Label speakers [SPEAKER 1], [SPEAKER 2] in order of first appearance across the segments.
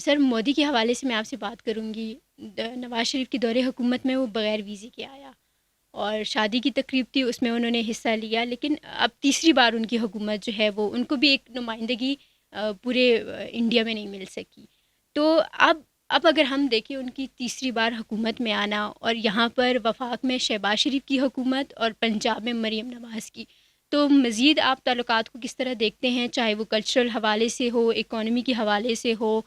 [SPEAKER 1] سر مودی کے حوالے سے میں آپ سے بات کروں گی. نواز شریف کی دور حکومت میں وہ بغیر ویزے کے آیا اور شادی کی تقریب تھی, اس میں انہوں نے حصہ لیا, لیکن اب تیسری بار ان کی حکومت جو ہے وہ ان کو بھی ایک نمائندگی پورے انڈیا میں نہیں مل سکی. تو اب اگر ہم دیکھیں ان کی تیسری بار حکومت میں آنا اور یہاں پر وفاق میں شہباز شریف کی حکومت اور پنجاب میں مریم نواز کی, تو مزید آپ تعلقات کو کس طرح دیکھتے ہیں, چاہے وہ کلچرل حوالے سے ہو, اکانومی کے حوالے سے ہو؟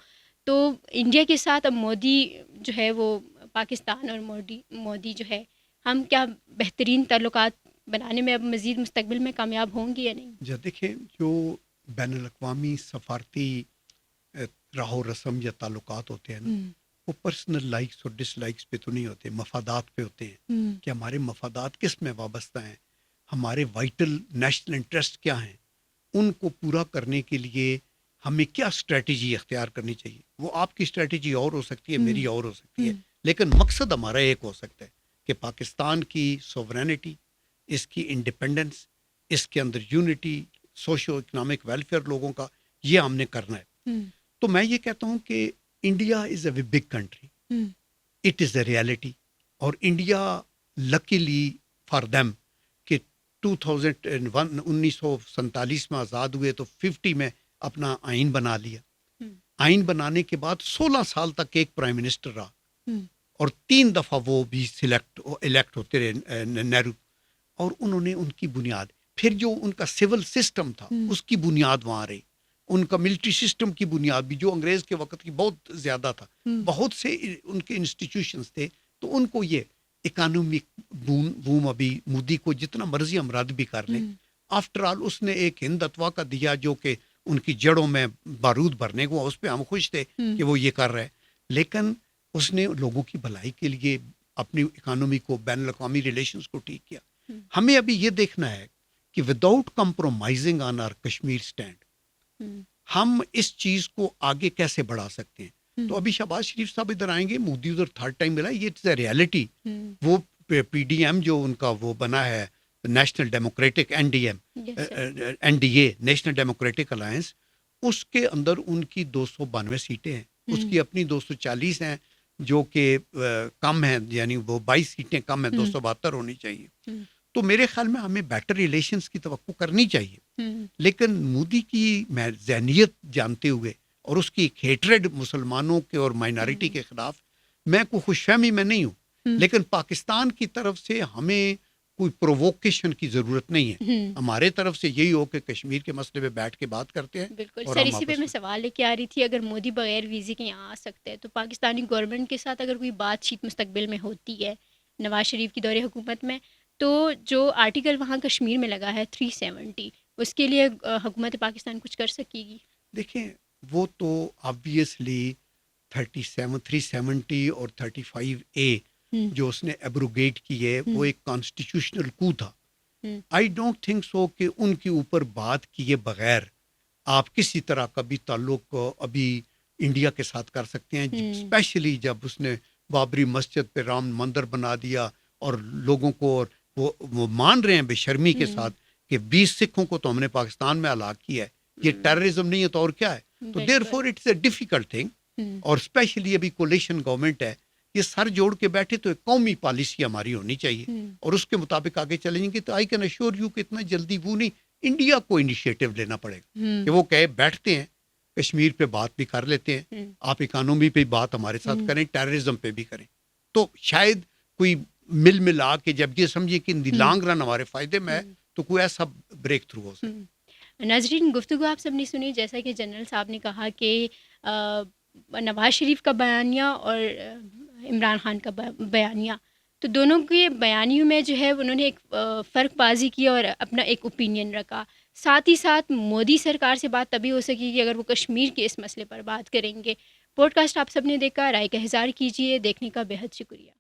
[SPEAKER 1] تو انڈیا کے ساتھ اب مودی جو ہے وہ پاکستان اور مودی جو ہے, ہم کیا بہترین تعلقات بنانے میں اب مزید مستقبل میں کامیاب ہوں گے یا نہیں؟
[SPEAKER 2] جی دیکھیں, جو بین الاقوامی سفارتی راہ و رسم یا تعلقات ہوتے ہیں نا, وہ پرسنل لائکس اور ڈس لائکس پہ تو نہیں ہوتے, مفادات پہ ہوتے ہیں کہ ہمارے مفادات کس میں وابستہ ہیں, ہمارے وائٹل نیشنل انٹرسٹ کیا ہیں, ان کو پورا کرنے کے لیے ہمیں کیا اسٹریٹجی اختیار کرنی چاہیے. وہ آپ کی اسٹریٹجی اور ہو سکتی ہے, میری اور ہو سکتی ہے, لیکن مقصد ہمارا ایک ہو سکتا ہے کہ پاکستان کی سوورینٹی, اس کی انڈیپینڈنس, اس کے اندر یونٹی, سوشو اکنامک ویلفیئر لوگوں کا, یہ ہم نے کرنا ہے. تو میں یہ کہتا ہوں کہ India is a big country, it is a reality. اور انڈیا لکیلی فار دیم کہ 1947 میں آزاد ہوئے تو 50 میں اپنا آئین بنا لیا. آئین بنانے کے بعد 16 سال تک ایک پرائم منسٹر رہا اور 3 دفعہ وہ بھی الیکٹ ہوتے رہے نہرو, اور انہوں نے ان کی بنیاد, پھر جو ان کا سول سسٹم تھا اس کی بنیاد وہاں رہی, ان کا ملٹری سسٹم کی بنیاد بھی جو انگریز کے وقت کی بہت زیادہ تھا, بہت سے ان کے انسٹیٹیوشنز تھے. تو ان کو یہ اکانومک بوم ابھی مودی کو جتنا مرضی ہم رد بھی کر لیں, آفٹر آل اس نے ایک ہندتوا کا دیا جو کہ ان کی جڑوں میں بارود بھرنے کو, اس پہ ہم خوش تھے کہ وہ یہ کر رہے, لیکن اس نے لوگوں کی بھلائی کے لیے اپنی اکانومی کو, بین الاقوامی ریلیشنز کو ٹھیک کیا. ہمیں ابھی یہ دیکھنا ہے کہ without compromising on are Kashmir stand ہم اس چیز کو آگے کیسے بڑھا سکتے ہیں. تو ابھی شہباز شریف صاحب ادھر آئیں گے, مودی ادھر 3rd ٹائم ملا, یہ اٹس اے ریالٹی. وہ پی ڈی ایم جو ان کا وہ بنا ہے National Democratic N D A National Democratic Alliance, اس کے اندر ان کی 292 سیٹیں ہیں, اس کی اپنی 240 ہیں جو کہ کم ہیں, یعنی وہ 22 سیٹیں کم ہیں, 272 ہونی چاہیے. تو میرے خیال میں ہمیں بیٹر ریلیشنز کی توقع کرنی چاہیے, لیکن مودی کی میں ذہنیت جانتے ہوئے اور اس کی ایک ہیٹریڈ مسلمانوں کے اور مائنارٹی کے خلاف, میں کوئی خوش فہمی میں نہیں ہوں, لیکن پاکستان کی طرف سے ہمیں کوئی پرووکیشن کی ضرورت نہیں ہے. ہمارے طرف سے یہی ہو کہ کشمیر کے مسئلے پہ بیٹھ کے بات کرتے ہیں.
[SPEAKER 1] بالکل سر, اسی پہ میں سوال لے کے آ رہی تھی, اگر مودی بغیر ویزے کے یہاں آ سکتے ہیں تو پاکستانی گورنمنٹ کے ساتھ اگر کوئی بات چیت مستقبل میں ہوتی ہے نواز شریف کی دور حکومت میں, تو جو آرٹیکل وہاں کشمیر میں لگا ہے 370, اس کے لیے حکومت پاکستان کچھ کر سکے گی؟
[SPEAKER 2] دیکھیں, وہ تو آبویسلی 370 اور 35A جو اس نے ایبروگیٹ کی ہے وہ ایک کانسٹیٹیوشنل کو تھا. آئی ڈونٹ تھنک سو کہ ان کے اوپر بات کیے بغیر آپ کسی طرح کا بھی تعلق ابھی انڈیا کے ساتھ کر سکتے ہیں, اسپیشلی جب اس نے بابری مسجد پہ رام مندر بنا دیا اور لوگوں کو وہ مان رہے ہیں بے شرمی کے ساتھ کہ 20 سکھوں کو تو ہم نے پاکستان میں ہلاک کیا ہے. یہ ٹیررزم نہیں ہے تو اور کیا ہے. تو therefore it's a difficult thing, اور اسپیشلی ابھی کولیشن گورنمنٹ ہے, یہ سر جوڑ کے بیٹھے تو ایک قومی پالیسی ہماری ہونی چاہیے اور اس کے مطابق آگے چلیں گے. تو آئی کین ایشور یو کہ اتنا جلدی وہ نہیں, انڈیا کو انیشیٹو لینا پڑے گا کہ وہ کہے بیٹھتے ہیں کشمیر پہ بات بھی کر لیتے ہیں, آپ اکانومی پہ بات ہمارے ساتھ کریں, ٹیررزم پہ بھی کریں, تو شاید کوئی ملا کے جب یہ سمجھے کہ ان دی لانگ رن ہمارے فائدے میں ہے تو کوئی ایسا بریک تھرو ہو سکے.
[SPEAKER 1] ناظرین, گفتگو آپ سب نے سنی, جیسا کہ جنرل صاحب نے کہا کہ نواز شریف کا بیانیہ اور عمران خان کا بیانیہ, تو دونوں کے بیانیوں میں جو ہے انہوں نے ایک فرق بازی کی اور اپنا ایک اوپینین رکھا. ساتھ ہی ساتھ مودی سرکار سے بات تبھی ہو سکے گی اگر وہ کشمیر کے اس مسئلے پر بات کریں گے. پوڈ کاسٹ آپ سب نے دیکھا, رائے کا اظہار کیجیے. دیکھنے کا بے حد شکریہ.